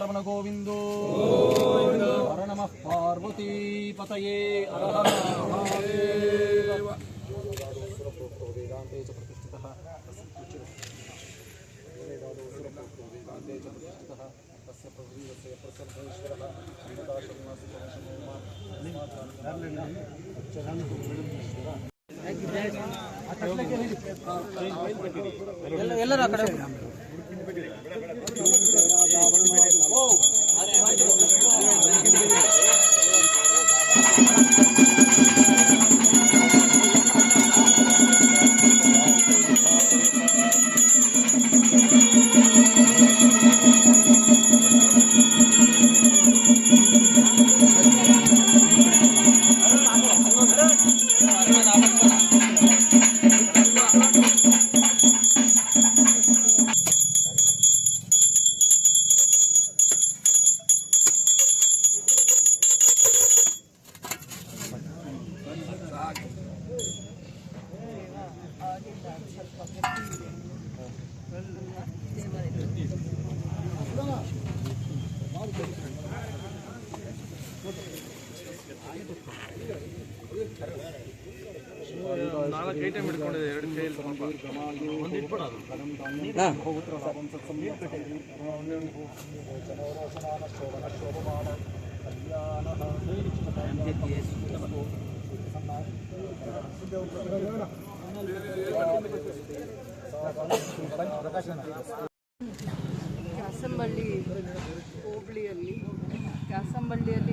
ಶ್ರೀರಮಣ ಗೋವಿಂದೋ ಹರ ನಮಃ ಪಾರ್ವತಿ ಪತಯೇ ಹರ ಹರ ಮಹಾದೇವ. ವೇದಾಂತೆ ಚ ಪ್ರತಿಷ್ಠಿತಃ ವೇದಾಂತೆ ಚ ಪ್ರತಿಷ್ಠಿತಃ ತಸ್ಯ ಪ್ರಭುವಸ್ಯ ಪ್ರಸನ್ನೇಶ್ವರಃ ಎಲ್ಲರ ಕಡೆ ನಾಲ್ಕು ಐಟಮ್ ಇಟ್ಕೊಂಡಿದೆ, ಎರಡು ಕೈಯಲ್ಲಿ ಒಂದು ಇಟ್ಬಿಡೋದು. ಕ್ಯಾಸಂಬಳ್ಳಿ ಹೋಬಳಿಯಲ್ಲಿ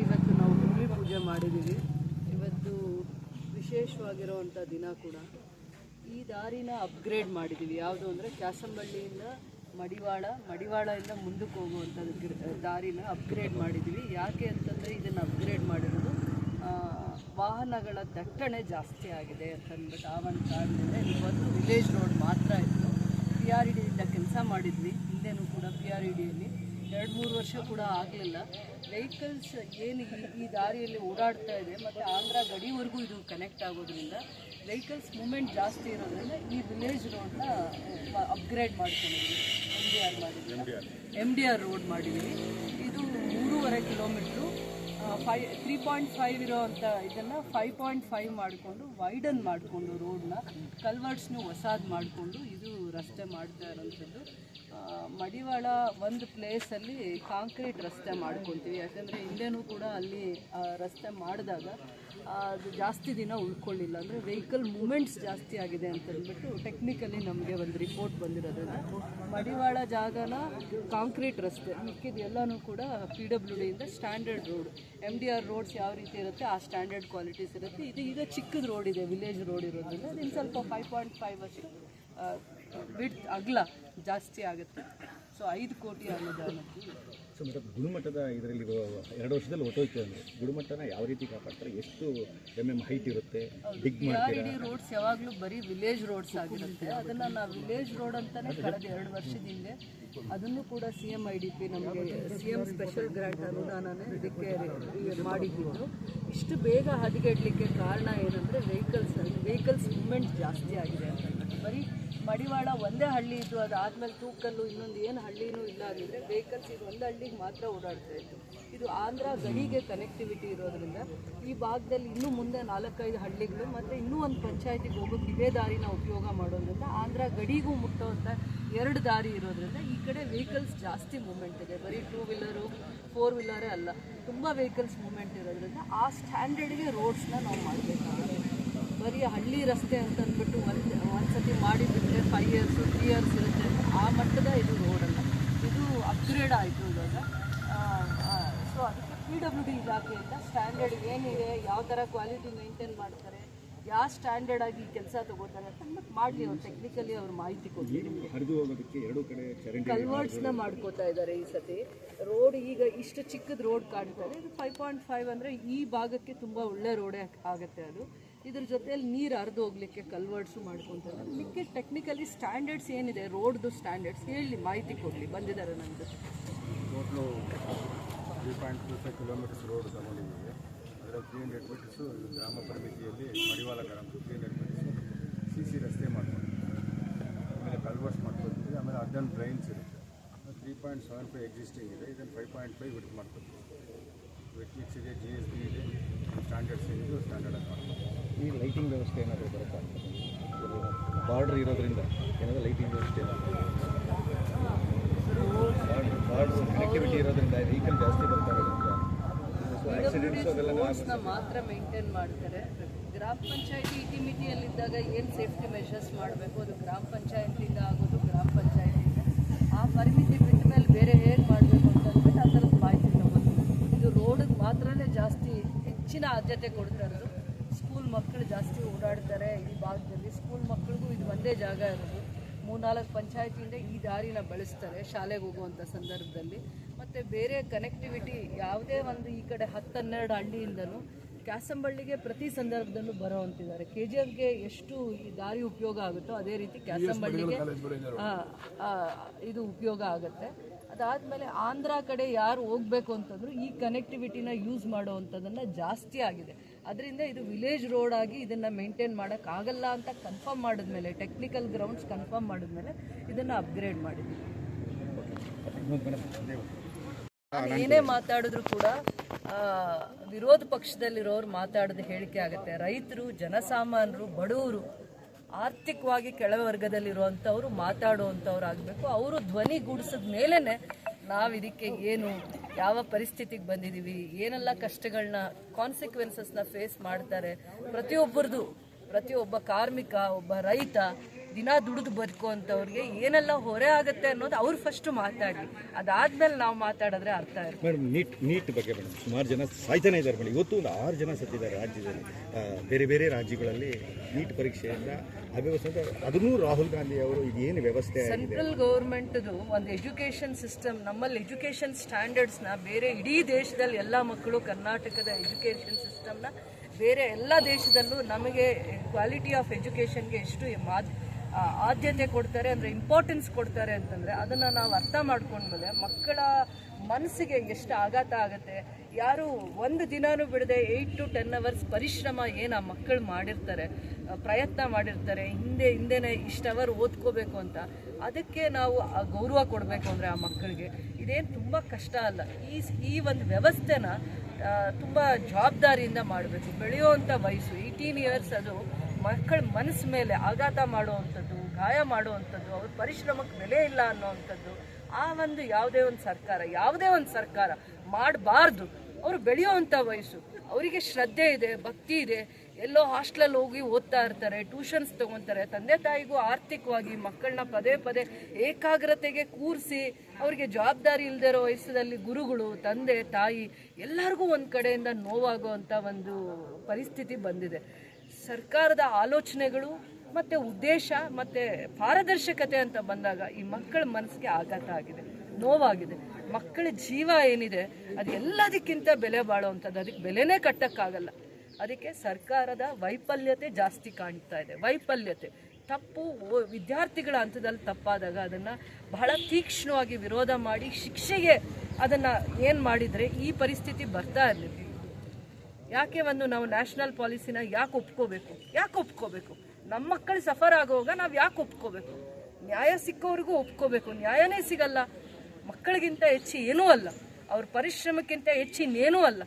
ಇವತ್ತು ನಾವು ಭೂಮಿ ಪೂಜೆ ಮಾಡಿದ್ದೀವಿ. ಇವತ್ತು ವಿಶೇಷವಾಗಿರುವಂಥ ದಿನ ಕೂಡ. ಈ ದಾರಿನ ಅಪ್ಗ್ರೇಡ್ ಮಾಡಿದ್ದೀವಿ. ಯಾವುದು ಅಂದರೆ ಕ್ಯಾಸಂಬಳ್ಳಿಯಿಂದ ಮಡಿವಾಳದಿಂದ ಮುಂದಕ್ಕೆ ಹೋಗುವಂಥದ್ದು ದಾರಿನ ಅಪ್ಗ್ರೇಡ್ ಮಾಡಿದ್ದೀವಿ. ಯಾಕೆ ಅಂತಂದರೆ ಇದನ್ನು ಅಪ್ಗ್ರೇಡ್ ಮಾಡಿರೋದು ವಾಹನಗಳ ದಟ್ಟಣೆ ಜಾಸ್ತಿ ಆಗಿದೆ ಅಂತಂದ್ಬಿಟ್ಟು ಆ ಒಂದು ಕಾರಣದಿಂದ ಇವತ್ತು ವಿಲೇಜ್ ರೋಡ್ ಮಾತ್ರ ಇತ್ತು. PREDಯಿಂದ ಕೆಲಸ ಮಾಡಿದ್ವಿ. ಹಿಂದೆನೂ ಕೂಡ PREDಯಲ್ಲಿ 2-3 ವರ್ಷ ಕೂಡ ಆಗಲಿಲ್ಲ. ವೆಹಿಕಲ್ಸ್ ಏನು ಈ ದಾರಿಯಲ್ಲಿ ಓಡಾಡ್ತಾ ಇದೆ ಮತ್ತು ಆಂಧ್ರ ಗಡಿವರೆಗೂ ಇದು ಕನೆಕ್ಟ್ ಆಗೋದ್ರಿಂದ ವೆಹಿಕಲ್ಸ್ ಮೂಮೆಂಟ್ ಜಾಸ್ತಿ ಇರೋದ್ರಿಂದ ಈ ವಿಲೇಜ್ ರೋಡ್ನ ಅಪ್ಗ್ರೇಡ್ ಮಾಡ್ಕೊಂಡಿದ್ವಿ. MDR ರೋಡ್ ಮಾಡಿದ್ದೀವಿ. ಇದು 3.5 ಕಿಲೋಮೀಟ್ರು 3.5 ಇರೋವಂಥ ಇದನ್ನು 5.5 ಮಾಡಿಕೊಂಡು ವೈಡನ್ ಮಾಡಿಕೊಂಡು ರೋಡ್ನ ಕಲ್ವರ್ಟ್ಸ್ನು ಹೊಸಾದು ಮಾಡಿಕೊಂಡು ಇದು ರಸ್ತೆ ಮಾಡ್ತಾ ಇರೋಂಥದ್ದು. ಮಡಿವಾಳ ಒಂದು ಪ್ಲೇಸಲ್ಲಿ ಕಾಂಕ್ರೀಟ್ ರಸ್ತೆ ಮಾಡ್ಕೊತೀವಿ. ಯಾಕಂದರೆ ಹಿಂದೆನೂ ಕೂಡ ಅಲ್ಲಿ ರಸ್ತೆ ಮಾಡಿದಾಗ ಅದು ಜಾಸ್ತಿ ದಿನ ಉಳ್ಕೊಳ್ಳಿಲ್ಲ. ಅಂದರೆ ವೆಹಿಕಲ್ ಮೂಮೆಂಟ್ಸ್ ಜಾಸ್ತಿ ಆಗಿದೆ ಅಂತಂದ್ಬಿಟ್ಟು ಟೆಕ್ನಿಕಲಿ ನಮಗೆ ಒಂದು ರಿಪೋರ್ಟ್ ಬಂದಿರೋದ್ರಿಂದ ಮಡಿವಾಳ ಜಾಗನ ಕಾಂಕ್ರೀಟ್ ರಸ್ತೆ ಮಿಕ್ಕಿದ ಎಲ್ಲನೂ ಕೂಡ PWDಯಿಂದ ಸ್ಟ್ಯಾಂಡರ್ಡ್ ರೋಡ್ MDR ರೋಡ್ಸ್ ಯಾವ ರೀತಿ ಇರುತ್ತೆ ಆ ಸ್ಟ್ಯಾಂಡರ್ಡ್ ಕ್ವಾಲಿಟೀಸ್ ಇರುತ್ತೆ. ಇದು ಈಗ ಚಿಕ್ಕದ ರೋಡ್ ಇದೆ, ವಿಲೇಜ್ ರೋಡ್ ಇರೋದ್ರಿಂದ ಇನ್ನು ಸ್ವಲ್ಪ 5.5 ಅಷ್ಟು ಅಗಲ ಜಾಸ್ತಿ ಆಗುತ್ತೆ. ಸೊ 5 ಕೋಟಿ ಅನುದಾನಕ್ಕೆ. ಸೊ ಮತ್ತು ಗುಣಮಟ್ಟದ ಇದರಲ್ಲಿ 2 ವರ್ಷದಲ್ಲಿ ಹೊಟ್ಟೋಯ್ತು ಅಂದರೆ ಗುಣಮಟ್ಟನ ಯಾವ ರೀತಿ ಕಾಪಾಡ್ತಾರೆ? ಎಷ್ಟು ಹೈಟ್ ಇರುತ್ತೆ? PRED ರೋಡ್ಸ್ ಯಾವಾಗಲೂ ಬರೀ ವಿಲೇಜ್ ರೋಡ್ಸ್ ಆಗಿರುತ್ತೆ. ಅದನ್ನು ನಾವು ವಿಲೇಜ್ ರೋಡ್ ಅಂತಲೇ ಕಳೆದ 2 ವರ್ಷದ ಹಿಂದೆ ಅದನ್ನು ಕೂಡ CMIDP ನಮಗೆ CM ಸ್ಪೆಷಲ್ ಗ್ರಾಂಟ್ ಅನುದಾನನೇ ಇದಕ್ಕೆ ಮಾಡಿದ್ದು. ಇಷ್ಟು ಬೇಗ ಹದಗೆಡಲಿಕ್ಕೆ ಕಾರಣ ಏನಂದರೆ ವೆಹಿಕಲ್ಸ್ ಮೂಮೆಂಟ್ ಜಾಸ್ತಿ ಆಗಿದೆ ಅಂತ. ಬರೀ ಮಡಿವಾಳ ಒಂದೇ ಹಳ್ಳಿ ಇದ್ದು ಅದಾದಮೇಲೆ ತೂಕಲ್ಲು ಇನ್ನೊಂದು ಏನು ಹಳ್ಳಿನೂ ಇಲ್ಲ ಆಗಿದ್ರೆ ವೆಹಿಕಲ್ಸ್ ಇದು ಒಂದು ಹಳ್ಳಿಗೆ ಮಾತ್ರ ಓಡಾಡ್ತಾ ಇತ್ತು. ಇದು ಆಂಧ್ರ ಗಡಿಗೆ ಕನೆಕ್ಟಿವಿಟಿ ಇರೋದ್ರಿಂದ ಈ ಭಾಗದಲ್ಲಿ ಇನ್ನೂ ಮುಂದೆ 4-5 ಹಳ್ಳಿಗಳು ಮತ್ತು ಇನ್ನೂ ಒಂದು ಪಂಚಾಯತಿಗೆ ಹೋಗೋಕ್ಕೆ ಇದೇ ದಾರಿನ ಉಪಯೋಗ ಮಾಡೋದ್ರಿಂದ ಆಂಧ್ರ ಗಡಿಗೂ ಮುಟ್ಟೋಂಥ 2 ದಾರಿ ಇರೋದ್ರಿಂದ ಈ ಕಡೆ ವೆಹಿಕಲ್ಸ್ ಜಾಸ್ತಿ ಮೂಮೆಂಟ್ ಇದೆ. ಬರೀ 2 ವೀಲರು 4 ವೀಲರೇ ಅಲ್ಲ, ತುಂಬ ವೆಹಿಕಲ್ಸ್ ಮೂಮೆಂಟ್ ಇರೋದ್ರಿಂದ ಆ ಸ್ಟ್ಯಾಂಡರ್ಡ್ಗೆ ರೋಡ್ಸ್ನ ನಾವು ಮಾಡಬೇಕಾಗುತ್ತೆ. ಬರೀ ಹಳ್ಳಿ ರಸ್ತೆ ಅಂತಂದ್ಬಿಟ್ಟು ಒಂದು ಸತಿ ಮಾಡಿಬಿಟ್ರೆ 5 ಇಯರ್ಸು 3 ಇಯರ್ಸ್ ಇರುತ್ತೆ. ಆ ಮಟ್ಟದ ಇದು ರೋಡಲ್ಲ, ಇದು ಅಪ್ಗ್ರೇಡ್ ಆಯಿತು ಇವಾಗ. ಸೊ ಅದಕ್ಕೆ PWD ಇಲಾಖೆಯಿಂದ ಸ್ಟ್ಯಾಂಡರ್ಡ್ ಏನಿದೆ, ಯಾವ ಥರ ಕ್ವಾಲಿಟಿ ಮೇಂಟೈನ್ ಮಾಡ್ತಾರೆ, ಯಾವ ಸ್ಟ್ಯಾಂಡರ್ಡ್ ಆಗಿ ಕೆಲಸ ತಗೋತಾರೆ ಅಂತ ಮಾಡಲಿ. ಅವ್ರು ಟೆಕ್ನಿಕಲಿ ಅವ್ರು ಮಾಹಿತಿ ಕೊಡ್ತಾರೆ. ಕಲ್ವರ್ಟ್ಸ್ನ ಮಾಡ್ಕೋತಾ ಇದ್ದಾರೆ ಈ ಸತಿ. ರೋಡ್ ಈಗ ಇಷ್ಟು ಚಿಕ್ಕದ ರೋಡ್ ಕಾಣ್ತಾ ಇದೆ. ಇದು 5.5 ಅಂದರೆ ಈ ಭಾಗಕ್ಕೆ ತುಂಬ ಒಳ್ಳೆ ರೋಡೇ ಆಗುತ್ತೆ. ಅದು ಇದ್ರ ಜೊತೆಯಲ್ಲಿ ನೀರು ಹರಿದು ಹೋಗ್ಲಿಕ್ಕೆ ಕಲ್ವರ್ಟ್ಸು ಮಾಡ್ಕೊತಾರೆ. ಮಿಕ್ಕಿ ಟೆಕ್ನಿಕಲಿ ಸ್ಟ್ಯಾಂಡರ್ಡ್ಸ್ ಏನಿದೆ ರೋಡ್ದು ಸ್ಟ್ಯಾಂಡರ್ಡ್ಸ್ ಹೇಳಿ ಮಾಹಿತಿ ಕೊಡಲಿ. ಬಂದಿದ್ದಾರೆ ನನ್ನ ಜೊತೆ. ಟೋಟ್ಲು 3.25 ಕಿಲೋಮೀಟರ್ಸ್ ರೋಡ್ ತಗೊಂಡಿದ್ದೀವಿ. ಅದರ 300 ಮೀಟರ್ಸು ಗ್ರಾಮ ಪರಿಮಿತಿಯಲ್ಲಿ ಮಡಿವಾಳ ಗ್ರಾಮ 300 ಮೀಟರ್ಸು CC ರಸ್ತೆ ಮಾಡ್ಕೊಂಡಿದ್ದೀವಿ. ಆಮೇಲೆ ಕಲ್ವರ್ಸ್ ಮಾಡ್ಕೊಳ್ತೀವಿ. ಆಮೇಲೆ 11 ಡ್ರೈನ್ಸ್ ಇರುತ್ತೆ. 5.75 ಎಕ್ಸಿಸ್ಟಿಂಗ್ ಇದೆ, ಇದನ್ನು 5.5 ವಿಡ್ತ್ ಮಾಡ್ಕೊತೀವಿ. ವೆಟ್ನಿಕ್ಸ್ ಇದೆ, GSB ಇದೆ, ಸ್ಟ್ಯಾಂಡರ್ಡ್ಸ್ ಇದೆ, ಸ್ಟ್ಯಾಂಡರ್ಡ್ ಆಗಿ ಮಾಡ್ತೀವಿ. ಈ ಲೈಟಿಂಗ್ ವ್ಯವಸ್ಥೆ ಏನಾದರೂ ಬರುತ್ತಾ? ಬಾರ್ಡ್ರ್ ಇರೋದ್ರಿಂದ ಏನಾದರೂ ಲೈಟಿಂಗ್ ವ್ಯವಸ್ಥೆ ಬಾರ್ಡ್ರ್ ಕನೆಕ್ಟಿವಿಟಿ ಇರೋದ್ರಿಂದ ವೆಹಿಕಲ್ ಜಾಸ್ತಿ ಬರ್ತಾರೆ ರೋಡ್ಸ್ನ ಮಾತ್ರ ಮೇಂಟೈನ್ ಮಾಡ್ತಾರೆ. ಗ್ರಾಮ ಪಂಚಾಯತಿ ಇತಿಮಿತಿಯಲ್ಲಿದ್ದಾಗ ಏನು ಸೇಫ್ಟಿ ಮೆಷರ್ಸ್ ಮಾಡಬೇಕು ಅದು ಗ್ರಾಮ ಪಂಚಾಯತಿಯಿಂದ ಆಗೋದು ಗ್ರಾಮ ಪಂಚಾಯತಿಯಿಂದ. ಆ ಪರಿಮಿತಿ ಬಿಟ್ಟ ಮೇಲೆ ಬೇರೆ ಹೇಗೆ ಮಾಡಬೇಕು ಅಂತ ಅಂದ್ಬಿಟ್ಟು ಆ ಥರದ ಮಾಹಿತಿ ತಗೊಂಡು ಇದು ರೋಡಿಗೆ ಮಾತ್ರನೇ ಜಾಸ್ತಿ ಹೆಚ್ಚಿನ ಆದ್ಯತೆ ಕೊಡ್ತಾ ಇರೋದು. ಸ್ಕೂಲ್ ಮಕ್ಕಳು ಜಾಸ್ತಿ ಓಡಾಡ್ತಾರೆ ಈ ಭಾಗದಲ್ಲಿ. ಸ್ಕೂಲ್ ಮಕ್ಕಳಿಗೂ ಇದು ಒಂದೇ ಜಾಗ ಇರೋದು. 3-4 ಪಂಚಾಯತಿಯಿಂದ ಈ ದಾರಿನ ಬಳಸ್ತಾರೆ ಶಾಲೆಗೆ ಹೋಗುವಂಥ ಸಂದರ್ಭದಲ್ಲಿ. ಮತ್ತು ಬೇರೆ ಕನೆಕ್ಟಿವಿಟಿ ಯಾವುದೇ ಒಂದು ಈ ಕಡೆ 10-12 ಹಳ್ಳಿಯಿಂದಲೂ ಕ್ಯಾಸಂಬಳ್ಳಿಗೆ ಪ್ರತಿ ಸಂದರ್ಭದಲ್ಲೂ ಬರೋವಂತಿದ್ದಾರೆ. KGFಗೆ ಎಷ್ಟು ಈ ದಾರಿ ಉಪಯೋಗ ಆಗುತ್ತೋ ಅದೇ ರೀತಿ ಕ್ಯಾಸಂಬಳ್ಳಿಗೆ ಇದು ಉಪಯೋಗ ಆಗುತ್ತೆ. ಅದಾದಮೇಲೆ ಆಂಧ್ರ ಕಡೆ ಯಾರು ಹೋಗಬೇಕು ಅಂತಂದ್ರು ಈ ಕನೆಕ್ಟಿವಿಟಿನ ಯೂಸ್ ಮಾಡೋವಂಥದ್ದನ್ನು ಜಾಸ್ತಿ ಆಗಿದೆ. ಅದರಿಂದ ಇದು ವಿಲೇಜ್ ರೋಡ್ ಆಗಿ ಇದನ್ನು ಮೇಂಟೈನ್ ಮಾಡೋಕ್ಕಾಗಲ್ಲ ಅಂತ ಕನ್ಫರ್ಮ್ ಮಾಡಿದ್ಮೇಲೆ, ಟೆಕ್ನಿಕಲ್ ಗ್ರೌಂಡ್ಸ್ ಕನ್ಫರ್ಮ್ ಮಾಡಿದ್ಮೇಲೆ ಇದನ್ನು ಅಪ್ಗ್ರೇಡ್ ಮಾಡಿದ್ವಿ. ಏನೇ ಮಾತಾಡಿದ್ರು ಕೂಡ ವಿರೋಧ ಪಕ್ಷದಲ್ಲಿರೋರು ಮಾತಾಡೋದು ಹೇಳಿಕೆ ಆಗುತ್ತೆ. ರೈತರು, ಜನಸಾಮಾನ್ಯರು, ಬಡವರು, ಆರ್ಥಿಕವಾಗಿ ಕೆಳವರ್ಗದಲ್ಲಿರುವಂಥವ್ರು ಮಾತಾಡುವಂಥವ್ರು ಆಗಬೇಕು. ಅವರು ಧ್ವನಿಗೂಡಿಸಿದ ಮೇಲೇ ನಾವು ಇದಕ್ಕೆ ಏನು ಯಾವ ಪರಿಸ್ಥಿತಿಗೆ ಬಂದಿದ್ದೀವಿ, ಏನೆಲ್ಲ ಕಷ್ಟಗಳನ್ನ ಕಾನ್ಸಿಕ್ವೆನ್ಸಸ್ನ ಫೇಸ್ ಮಾಡ್ತಾರೆ ಪ್ರತಿಯೊಬ್ಬ ಕಾರ್ಮಿಕ, ಒಬ್ಬ ರೈತ, ದಿನ ದುಡಿದು ಬದುಕುವಂಥವ್ರಿಗೆ ಏನೆಲ್ಲ ಹೊರೆ ಆಗುತ್ತೆ ಅನ್ನೋದು ಅವ್ರು ಫಸ್ಟು ಮಾತಾಡಲಿ. ಅದಾದ್ಮೇಲೆ ನಾವು ಮಾತಾಡಿದ್ರೆ ಅರ್ಥ ಇರುತ್ತೆ. ಮೇಡಮ್, ನೀಟ್ ಬಗ್ಗೆ ಮೇಡಮ್ ಸುಮಾರು ಜನ ಸಾಯ್ತಾನೆ ಇದ್ದಾರೆ ಮೇಡಮ್. ಇವತ್ತು ಒಂದು 6 ಜನ ಸತ್ತಿದ್ದಾರೆ ರಾಜ್ಯದಲ್ಲಿ. ಬೇರೆ ಬೇರೆ ರಾಜ್ಯಗಳಲ್ಲಿ ನೀಟ್ ಪರೀಕ್ಷೆಯಿಂದ ಅವ್ಯವಸ್ಥೆ. ಅದನ್ನು ರಾಹುಲ್ ಗಾಂಧಿ ಅವರು ಏನು ವ್ಯವಸ್ಥೆ ಸೆಂಟ್ರಲ್ ಗೌರ್ಮೆಂಟ್ದು ಒಂದು ಎಜುಕೇಷನ್ ಸಿಸ್ಟಮ್, ನಮ್ಮಲ್ಲಿ ಎಜುಕೇಷನ್ ಸ್ಟ್ಯಾಂಡರ್ಡ್ಸ್ನ ಬೇರೆ ಇಡೀ ದೇಶದಲ್ಲಿ ಎಲ್ಲ ಮಕ್ಕಳು ಕರ್ನಾಟಕದ ಎಜುಕೇಷನ್ ಸಿಸ್ಟಮ್ನ ಬೇರೆ ಎಲ್ಲ ದೇಶದಲ್ಲೂ ನಮಗೆ ಕ್ವಾಲಿಟಿ ಆಫ್ ಎಜುಕೇಷನ್ಗೆ ಎಷ್ಟು ಆದ್ಯತೆ ಕೊಡ್ತಾರೆ ಅಂದರೆ ಇಂಪಾರ್ಟೆನ್ಸ್ ಕೊಡ್ತಾರೆ ಅಂತಂದರೆ ಅದನ್ನು ನಾವು ಅರ್ಥ ಮಾಡ್ಕೊಂಡ್ಮೇಲೆ ಮಕ್ಕಳ ಮನಸ್ಸಿಗೆ ಎಷ್ಟು ಆಘಾತ ಆಗುತ್ತೆ. ಯಾರು ಒಂದು ದಿನಾನೂ ಬಿಡದೆ 8 to 10 hours ಪರಿಶ್ರಮ ಏನು ಆ ಮಕ್ಕಳು ಮಾಡಿರ್ತಾರೆ, ಪ್ರಯತ್ನ ಮಾಡಿರ್ತಾರೆ, ಹಿಂದೆನೇ ಇಷ್ಟು ಅವರ್ ಓದ್ಕೋಬೇಕು ಅಂತ, ಅದಕ್ಕೆ ನಾವು ಆ ಗೌರವ ಕೊಡಬೇಕು ಅಂದರೆ ಆ ಮಕ್ಕಳಿಗೆ ಇದೇನು ತುಂಬ ಕಷ್ಟ ಅಲ್ಲ. ಈ ಒಂದು ವ್ಯವಸ್ಥೆನ ತುಂಬ ಜವಾಬ್ದಾರಿಯಿಂದ ಮಾಡಬೇಕು. ಬೆಳೆಯುವಂಥ ವಯಸ್ಸು 18 years, ಅದು ಮಕ್ಕಳ ಮನಸ್ಸು ಮೇಲೆ ಆಘಾತ ಮಾಡುವಂಥದ್ದು, ಗಾಯ ಮಾಡುವಂಥದ್ದು, ಅವ್ರ ಪರಿಶ್ರಮಕ್ಕೆ ಬೆಲೆ ಇಲ್ಲ ಅನ್ನೋವಂಥದ್ದು ಆ ಒಂದು ಯಾವುದೇ ಒಂದು ಸರ್ಕಾರ ಮಾಡಬಾರ್ದು. ಅವರು ಬೆಳೆಯುವಂಥ ವಯಸ್ಸು, ಅವರಿಗೆ ಶ್ರದ್ಧೆ ಇದೆ, ಭಕ್ತಿ ಇದೆ, ಎಲ್ಲೋ ಹಾಸ್ಟೆಲಲ್ಲಿ ಹೋಗಿ ಓದ್ತಾ ಇರ್ತಾರೆ, ಟ್ಯೂಷನ್ಸ್ ತೊಗೊತಾರೆ. ತಂದೆ ತಾಯಿಗೂ ಆರ್ಥಿಕವಾಗಿ ಮಕ್ಕಳನ್ನ ಪದೇ ಏಕಾಗ್ರತೆಗೆ ಕೂರಿಸಿ ಅವರಿಗೆ ಜವಾಬ್ದಾರಿ ಇಲ್ಲದೆ ಇರೋ ವಯಸ್ಸಲ್ಲಿ ಗುರುಗಳು, ತಂದೆ ತಾಯಿ ಎಲ್ಲರಿಗೂ ಒಂದು ಕಡೆಯಿಂದ ನೋವಾಗುವಂಥ ಒಂದು ಪರಿಸ್ಥಿತಿ ಬಂದಿದೆ. ಸರ್ಕಾರದ ಆಲೋಚನೆಗಳು ಮತ್ತು ಉದ್ದೇಶ ಮತ್ತು ಪಾರದರ್ಶಕತೆ ಅಂತ ಬಂದಾಗ ಈ ಮಕ್ಕಳ ಮನಸ್ಸಿಗೆ ಆಘಾತ ಆಗಿದೆ, ನೋವಾಗಿದೆ. ಮಕ್ಕಳ ಜೀವ ಏನಿದೆ ಅದು ಎಲ್ಲದಕ್ಕಿಂತ ಬೆಲೆ ಬಾಳುವಂಥದ್ದು, ಅದಕ್ಕೆ ಬೆಲೆನೇ ಕಟ್ಟೋಕ್ಕಾಗಲ್ಲ. ಅದಕ್ಕೆ ಸರ್ಕಾರದ ವೈಫಲ್ಯತೆ ಜಾಸ್ತಿ ಕಾಣ್ತಾ ಇದೆ. ವೈಫಲ್ಯತೆ, ತಪ್ಪು ವಿದ್ಯಾರ್ಥಿಗಳ ಹಂತದಲ್ಲಿ ತಪ್ಪಾದಾಗ ಅದನ್ನು ಬಹಳ ತೀಕ್ಷ್ಣವಾಗಿ ವಿರೋಧ ಮಾಡಿ ಶಿಕ್ಷೆಗೆ ಅದನ್ನು ಏನು ಮಾಡಿದರೆ ಈ ಪರಿಸ್ಥಿತಿ ಬರ್ತಾ ಇರಲಿಲ್ಲ. ಯಾಕೆ ನಾವು ನ್ಯಾಷನಲ್ ಪಾಲಿಸಿನ ಯಾಕೆ ಒಪ್ಕೋಬೇಕು? ನಮ್ಮ ಮಕ್ಕಳು ಸಫರ್ ಆಗುವಾಗ ನಾವು ಯಾಕೆ ಒಪ್ಕೋಬೇಕು? ನ್ಯಾಯ ಸಿಕ್ಕೋರಿಗೂ ಒಪ್ಕೋಬೇಕು. ನ್ಯಾಯನೇ ಸಿಗಲ್ಲ, ಮಕ್ಕಳಿಗಿಂತ ಹೆಚ್ಚು ಏನೂ ಅಲ್ಲ, ಅವ್ರ ಪರಿಶ್ರಮಕ್ಕಿಂತ ಹೆಚ್ಚಿನೇನೂ ಅಲ್ಲ.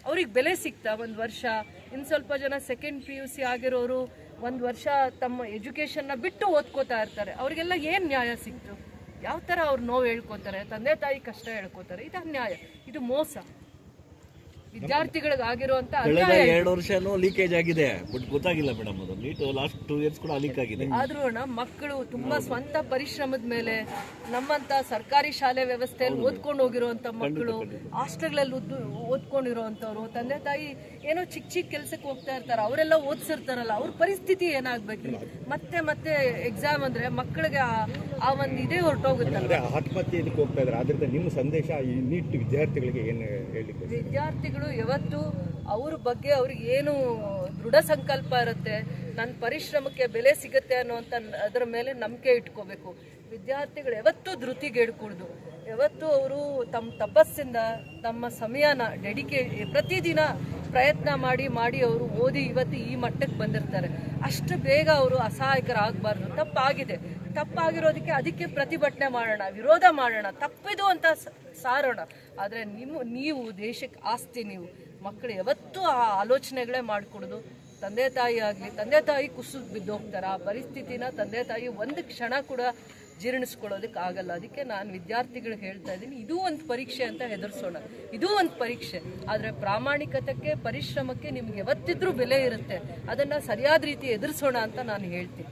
ಅವ್ರಿಗೆ ಬೆಲೆ ಸಿಗ್ತಾ 1 ವರ್ಷ, ಇನ್ನು ಸ್ವಲ್ಪ ಜನ ಸೆಕೆಂಡ್ PUC ಆಗಿರೋರು 1 ವರ್ಷ ತಮ್ಮ ಎಜುಕೇಷನ್ನ ಬಿಟ್ಟು ಓದ್ಕೋತಾ ಇರ್ತಾರೆ. ಅವರಿಗೆಲ್ಲ ಏನು ನ್ಯಾಯ ಸಿಕ್ತು? ಯಾವ ಥರ ಅವ್ರು ನೋವು ಹೇಳ್ಕೊತಾರೆ, ತಂದೆ ತಾಯಿ ಕಷ್ಟ ಹೇಳ್ಕೊತಾರೆ. ಇದು ಅನ್ಯಾಯ, ಇದು ಮೋಸ. ವಿದ್ಯಾರ್ಥಿಗಳಿಗಾಗಿರುವಂತ ಕಳೆದ 2 ವರ್ಷನೂ ಲೀಕೇಜ್ ಆಗಿದೆ, ಬಟ್ ಗೊತ್ತಾಗಿಲ್ಲ ಮೇಡಮ್. ಅದು ನೀಟ್ ಲಾಸ್ಟ್ 2 years ಕೂಡ ಲೀಕ್ ಆಗಿದೆ. ಆದ್ರೂ ಮಕ್ಕಳು ತುಂಬಾ ಸ್ವಂತ ಪರಿಶ್ರಮದ ಮೇಲೆ ನಮ್ಮಂತ ಸರ್ಕಾರಿ ಶಾಲೆ ವ್ಯವಸ್ಥೆಯಲ್ಲಿ ಓದ್ಕೊಂಡು ಹೋಗಿರುವಂತ ಮಕ್ಕಳು, ಹಾಸ್ಟೆಲ್ಗಳಲ್ಲಿ ಓದ್ಕೊಂಡಿರುವಂತವ್ರು, ತಂದೆ ತಾಯಿ ಏನೋ ಚಿಕ್ಕ ಕೆಲ್ಸಕ್ಕೆ ಹೋಗ್ತಾ ಇರ್ತಾರೆ, ಅವರೆಲ್ಲ ಓದಿಸಿರ್ತಾರಲ್ಲ, ಅವ್ರ ಪರಿಸ್ಥಿತಿ ಏನಾಗ್ಬೇಕು? ಮತ್ತೆ ಎಕ್ಸಾಮ್ ಅಂದ್ರೆ ಮಕ್ಕಳಿಗೆ ಆ ಒಂದು ಇದೇ ಹೊರಟೋಗುತ್ತಲ್ಲ. ಆತ್ಮಹತ್ಯೆ ಹೋಗ್ತಾ ಇದ್ದಾರೆ. ಆದ್ರಿಂದ ನಿಮ್ಮ ಸಂದೇಶ ಈ ನೀಟ್ ವಿದ್ಯಾರ್ಥಿಗಳಿಗೆ ಏನು ಹೇಳಲಿಕ್ಕೆ? ವಿದ್ಯಾರ್ಥಿಗಳು ಯಾವತ್ತು ಅವ್ರ ಬಗ್ಗೆ ಅವ್ರಿಗೆ ಏನು ದೃಢ ಸಂಕಲ್ಪ ಇರುತ್ತೆ, ನನ್ನ ಪರಿಶ್ರಮಕ್ಕೆ ಬೆಲೆ ಸಿಗುತ್ತೆ ಅನ್ನೋಂಥ ಅದರ ಮೇಲೆ ನಂಬಿಕೆ ಇಟ್ಕೋಬೇಕು. ವಿದ್ಯಾರ್ಥಿಗಳು ಯಾವತ್ತೂ ಧೃತಿಗೆಡ್ಕೂಡ್ದು. ಯಾವತ್ತೂ ಅವರು ತಮ್ಮ ತಪಸ್ಸಿಂದ ತಮ್ಮ ಸಮಯನ ಪ್ರತಿದಿನ ಪ್ರಯತ್ನ ಮಾಡಿ ಅವರು ಓದಿ ಇವತ್ತು ಈ ಮಟ್ಟಕ್ಕೆ ಬಂದಿರ್ತಾರೆ. ಅಷ್ಟು ಬೇಗ ಅವರು ಅಸಹಾಯಕರಾಗಬಾರ್ದು. ತಪ್ಪಾಗಿದೆ, ತಪ್ಪಾಗಿರೋದಕ್ಕೆ ಅದಕ್ಕೆ ಪ್ರತಿಭಟನೆ ಮಾಡೋಣ, ವಿರೋಧ ಮಾಡೋಣ, ತಪ್ಪಿದು ಅಂತ ಸಾರೋಣ. ಆದರೆ ನೀವು ದೇಶಕ್ಕೆ ಆಸ್ತಿ, ನೀವು ಮಕ್ಕಳು ಯಾವತ್ತೂ ಆ ಆಲೋಚನೆಗಳೇ ಮಾಡಿಕೊಡೋದು. ತಂದೆ ತಾಯಿ ಕುಸಿದು ಬಿದ್ದೋಗ್ತಾರೆ. ಆ ಪರಿಸ್ಥಿತಿನ ತಂದೆ ತಾಯಿ ಒಂದು ಕ್ಷಣ ಕೂಡ ಜೀರ್ಣಿಸ್ಕೊಳ್ಳೋದಕ್ಕೆ ಆಗಲ್ಲ. ಅದಕ್ಕೆ ನಾನು ವಿದ್ಯಾರ್ಥಿಗಳಿಗೆ ಹೇಳ್ತಾ ಇದ್ದೀನಿ, ಇದೂ ಒಂದು ಪರೀಕ್ಷೆ ಅಂತ ಹೆದರ್ಸೋಣ. ಇದೂ ಒಂದು ಪರೀಕ್ಷೆ, ಆದರೆ ಪ್ರಾಮಾಣಿಕತೆಗೆ, ಪರಿಶ್ರಮಕ್ಕೆ ನಿಮ್ಗೆ ಯಾವತ್ತಿದ್ರೂ ಬೆಲೆ ಇರುತ್ತೆ. ಅದನ್ನು ಸರಿಯಾದ ರೀತಿ ಎದುರಿಸೋಣ ಅಂತ ನಾನು ಹೇಳ್ತೀನಿ.